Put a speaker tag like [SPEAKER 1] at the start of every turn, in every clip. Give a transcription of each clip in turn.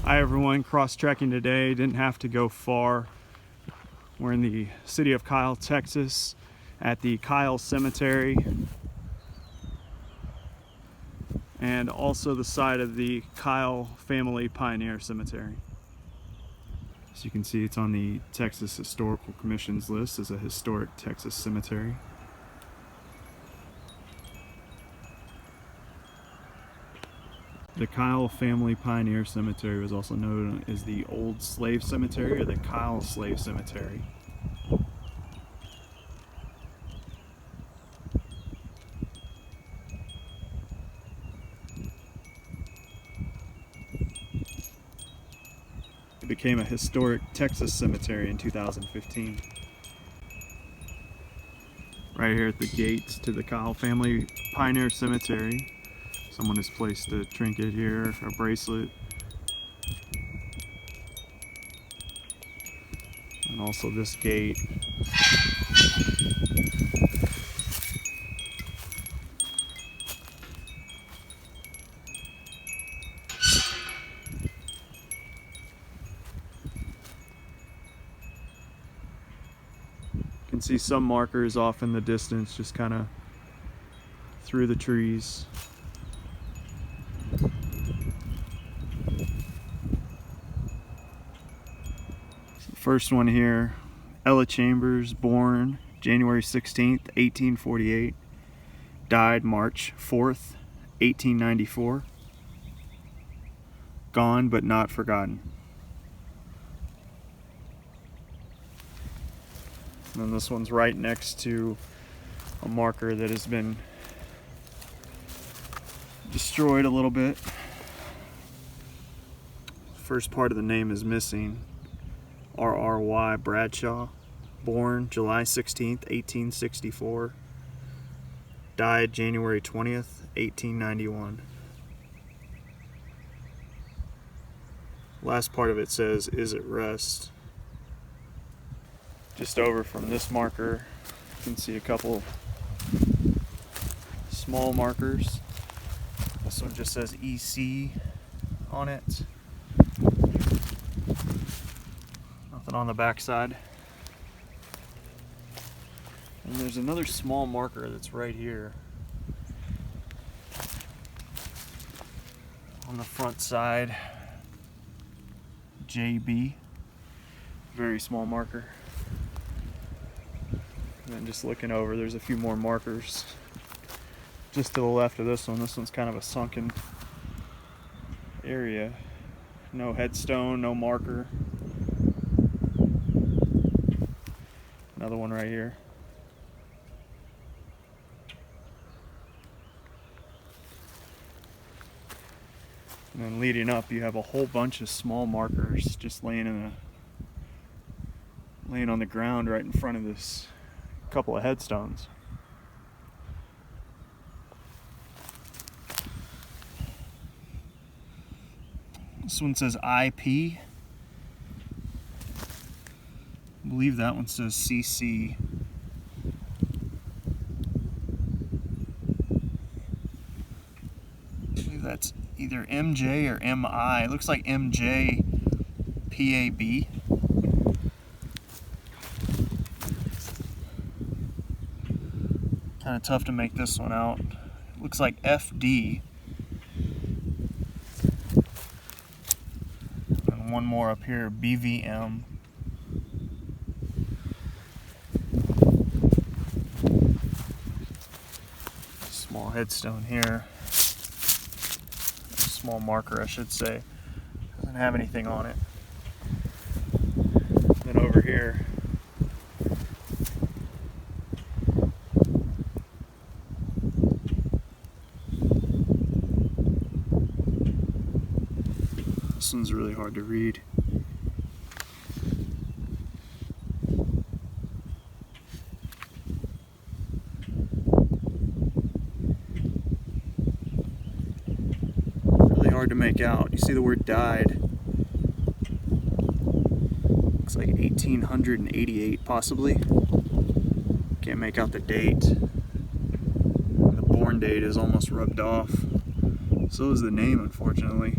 [SPEAKER 1] Hi everyone, cross-trekking today. Didn't have to go far. We're in the city of Kyle, Texas at the Kyle Cemetery and also the site of the Kyle Family Pioneer Cemetery. As you can see, it's on the Texas Historical Commission's list as a historic Texas cemetery. The Kyle Family Pioneer Cemetery was also known as the Old Slave Cemetery or the Kyle Slave Cemetery. It became a historic Texas cemetery in 2015. Right here at the gates to the Kyle Family Pioneer Cemetery, someone has placed a trinket here, a bracelet, and also this gate. You can see some markers off in the distance, just kind of through the trees. First one here, Ella Chambers, born January 16th, 1848, died March 4th, 1894. Gone but not forgotten. And then this one's right next to a marker that has been destroyed a little bit. First part of the name is missing. R.R.Y. Bradshaw, born July 16th, 1864, died January 20th, 1891. Last part of it says, is at rest. Just over from this marker, you can see a couple small markers. This one just says EC on it. Nothing on the back side. And there's another small marker that's right here on the front side. JB, very small marker. And then just looking over, there's a few more markers just to the left of this one. This one's kind of a sunken area. No headstone, no marker. Another one right here. And then leading up, you have a whole bunch of small markers just laying on the ground right in front of this couple of headstones. This one says IP. I believe that one says CC. I believe that's either MJ or MI. It looks like MJ PAB. Kind of tough to make this one out. It looks like FD. And one more up here, BVM. Small headstone here. A small marker, I should say. Doesn't have anything on it. Then over here, this one's really hard to read. Really hard to make out. You see the word died. Looks like 1888 possibly. Can't make out the date. The born date is almost rubbed off. So is the name, unfortunately.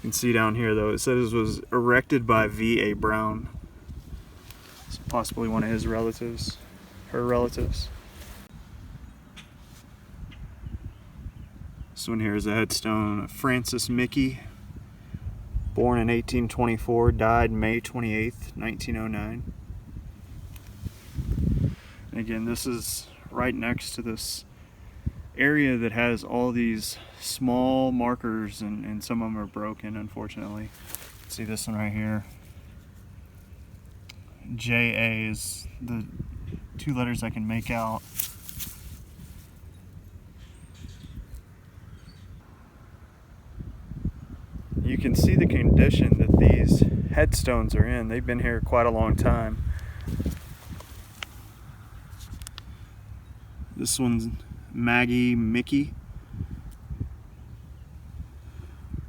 [SPEAKER 1] can see down here though, it says it was erected by V.A. Brown. It's possibly one of his relatives, her relatives. This one here is a headstone of Francis Mickey, born in 1824, died May 28th, 1909. And again, this is right next to this area that has all these small markers, and some of them are broken, unfortunately. See this one right here. JA is the two letters I can make out. You can see the condition that these headstones are in. They've been here quite a long time. This one's Maggie Mickey,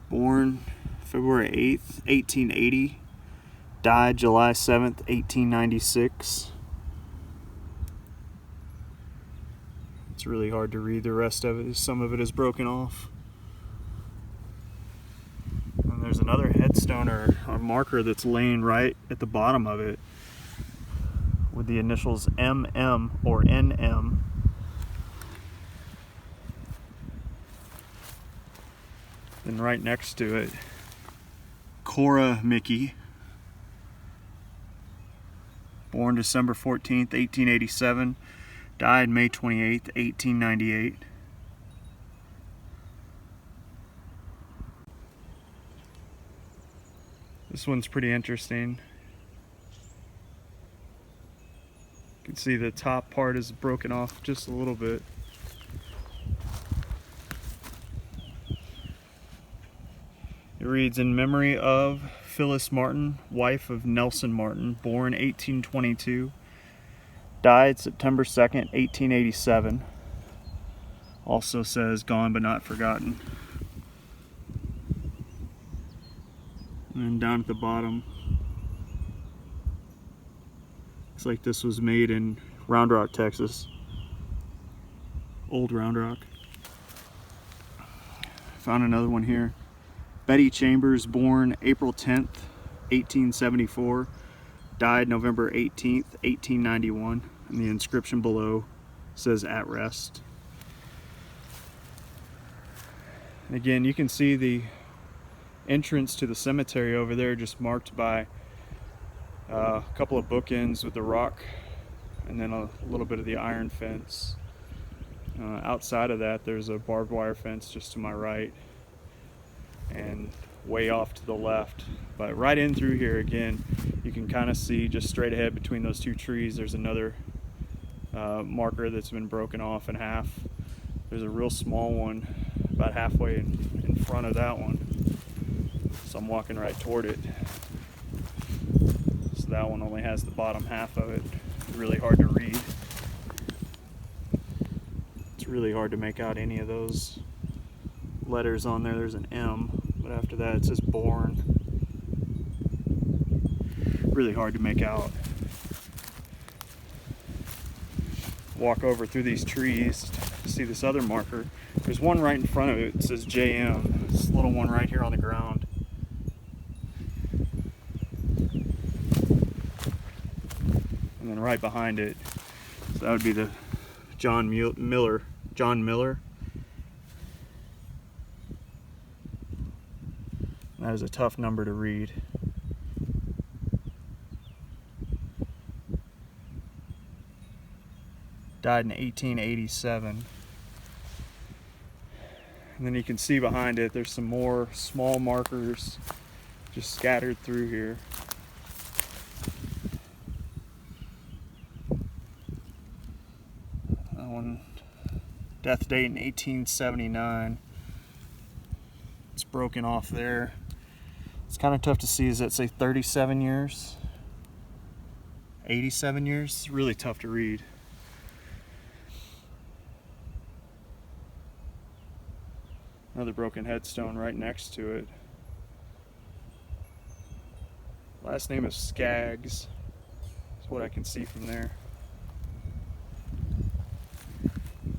[SPEAKER 1] born February 8th, 1880, died July 7th, 1896. It's really hard to read the rest of it. Some of it is broken off. And there's another headstone or a marker that's laying right at the bottom of it with the initials MM or NM. And right next to it, Cora Mickey, born December 14th, 1887, died May 28th, 1898. This one's pretty interesting. You can see the top part is broken off just a little bit. It reads, in memory of Phyllis Martin, wife of Nelson Martin, born 1822, died September 2nd, 1887. Also says gone but not forgotten. And then down at the bottom, looks like this was made in Round Rock, Texas. Old Round Rock. Found another one here. Betty Chambers, born April 10th, 1874, died November 18th, 1891, and the inscription below says at rest. And again, you can see the entrance to the cemetery over there just marked by a couple of bookends with the rock and then a little bit of the iron fence. Outside of that, there's a barbed wire fence just to my right and way off to the left. But right in through here, again, you can kind of see just straight ahead between those two trees, there's another marker that's been broken off in half. There's a real small one about halfway in front of that one. So I'm walking right toward it. So that one only has the bottom half of it. It's really hard to read. It's really hard to make out any of those letters on there. There's an M, but after that it says born. Really hard to make out. Walk over through these trees to see this other marker. There's one right in front of it. It says JM. This little one right here on the ground. And then right behind it, so that would be the John Miller. That is a tough number to read. Died in 1887. And then you can see behind it, there's some more small markers just scattered through here. That one, death date in 1879. It's broken off there. It's kind of tough to see. Does that say 37 years? 87 years? It's really tough to read. Another broken headstone right next to it. Last name is Skaggs. That's what I can see from there.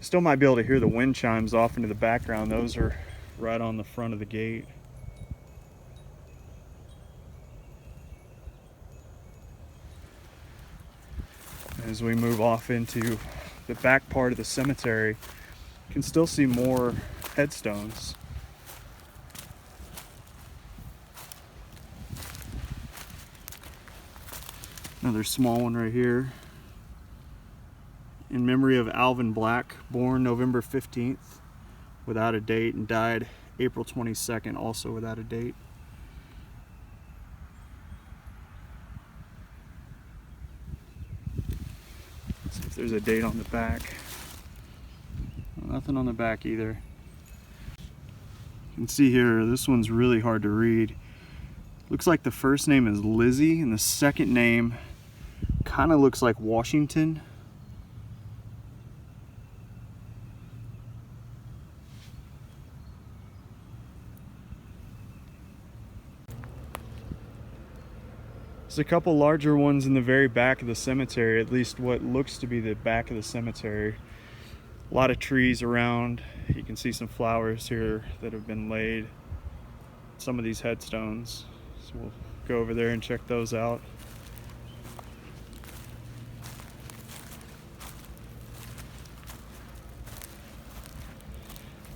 [SPEAKER 1] Still might be able to hear the wind chimes off into the background. Those are right on the front of the gate. As we move off into the back part of the cemetery, you can still see more headstones. Another small one right here. In memory of Alvin Black, born November 15th, without a date, and died April 22nd, also without a date. Let's see if there's a date on the back. Nothing on the back either. You can see here, this one's really hard to read. Looks like the first name is Lizzie, and the second name kind of looks like Washington. There's a couple larger ones in the very back of the cemetery, at least what looks to be the back of the cemetery. A lot of trees around. You can see some flowers here that have been laid. Some of these headstones. So we'll go over there and check those out.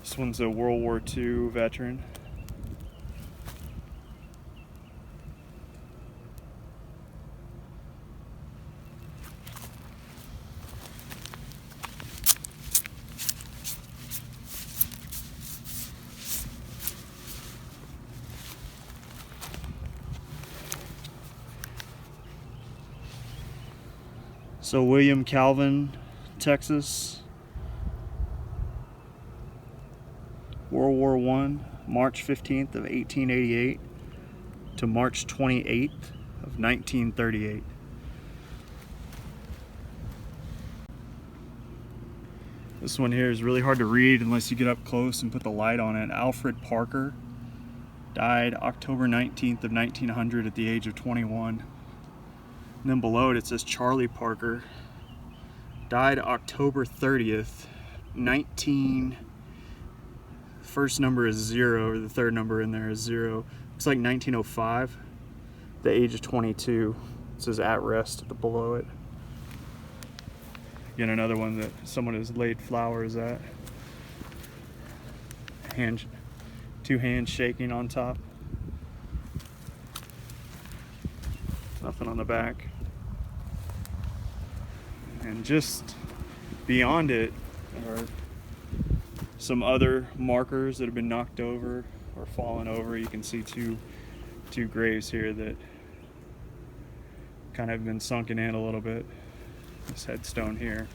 [SPEAKER 1] This one's a World War II veteran. So William Calvin, Texas, World War I, March 15th of 1888 to March 28th of 1938. This one here is really hard to read unless you get up close and put the light on it. Alfred Parker died October 19th of 1900 at the age of 21. And then below it, it says Charlie Parker died October 30th, first number is 0, or the third number in there is 0. Looks like 1905, the age of 22. It says at rest below it. Again, another one that someone has laid flowers at. Two hands shaking on top. Nothing on the back. And just beyond it are some other markers that have been knocked over or fallen over. You can see two graves here that kind of have been sunken in a little bit. This headstone here.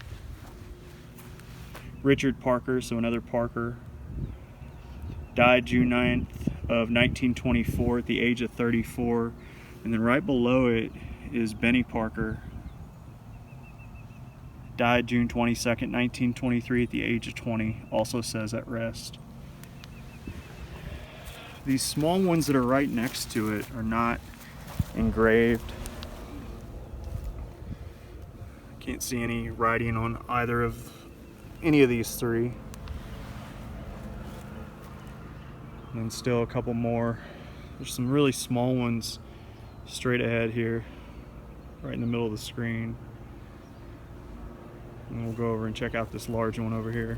[SPEAKER 1] Richard Parker, so another Parker, died June 9th of 1924 at the age of 34. And then right below it is Benny Parker. Died June 22nd, 1923 at the age of 20. Also says at rest. These small ones that are right next to it are not engraved. Can't see any writing on either of any of these three. And then still a couple more. There's some really small ones straight ahead here, right in the middle of the screen. And we'll go over and check out this large one over here.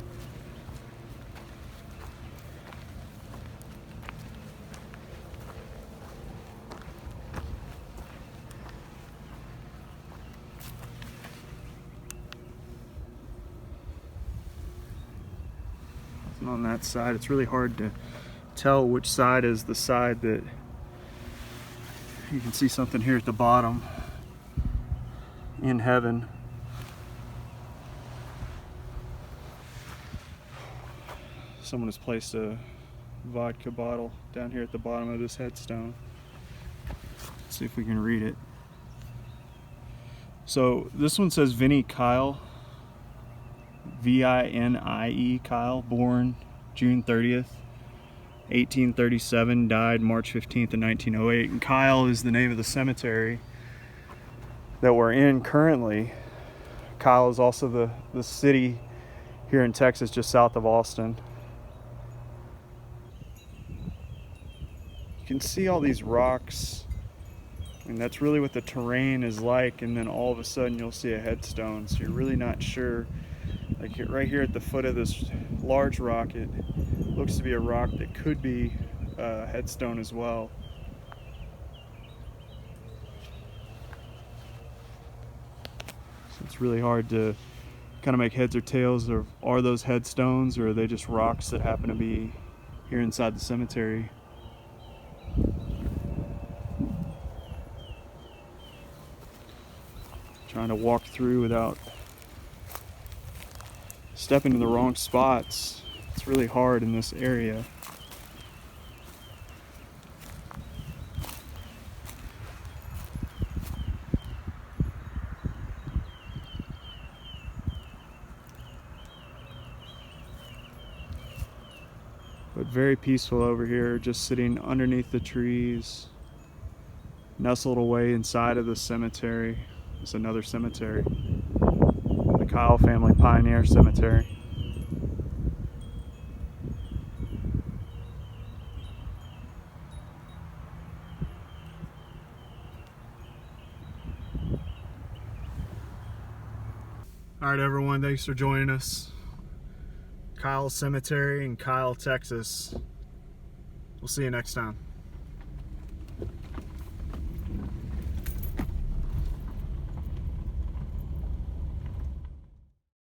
[SPEAKER 1] And on that side, it's really hard to tell which side is the side that you can see something here at the bottom. In heaven. Someone has placed a vodka bottle down here at the bottom of this headstone. Let's see if we can read it. So this one says Vinnie Kyle, V-I-N-I-E, Kyle, born June 30th, 1837, died March 15th of 1908. And Kyle is the name of the cemetery that we're in currently. Kyle is also the city here in Texas, just south of Austin. You can see all these rocks And that's really what the terrain is like, and then all of a sudden you'll see a headstone, so you're really not sure. Like right here at the foot of this large rock, it looks to be a rock that could be a headstone as well. So it's really hard to kind of make heads or tails of, are those headstones or are they just rocks that happen to be here inside the cemetery. Trying to walk through without stepping in the wrong spots. It's really hard in this area. But very peaceful over here, just sitting underneath the trees, nestled away inside of the cemetery. It's another cemetery, the Kyle Family Pioneer Cemetery. All right, everyone, thanks for joining us. Kyle Cemetery in Kyle, Texas. We'll see you next time.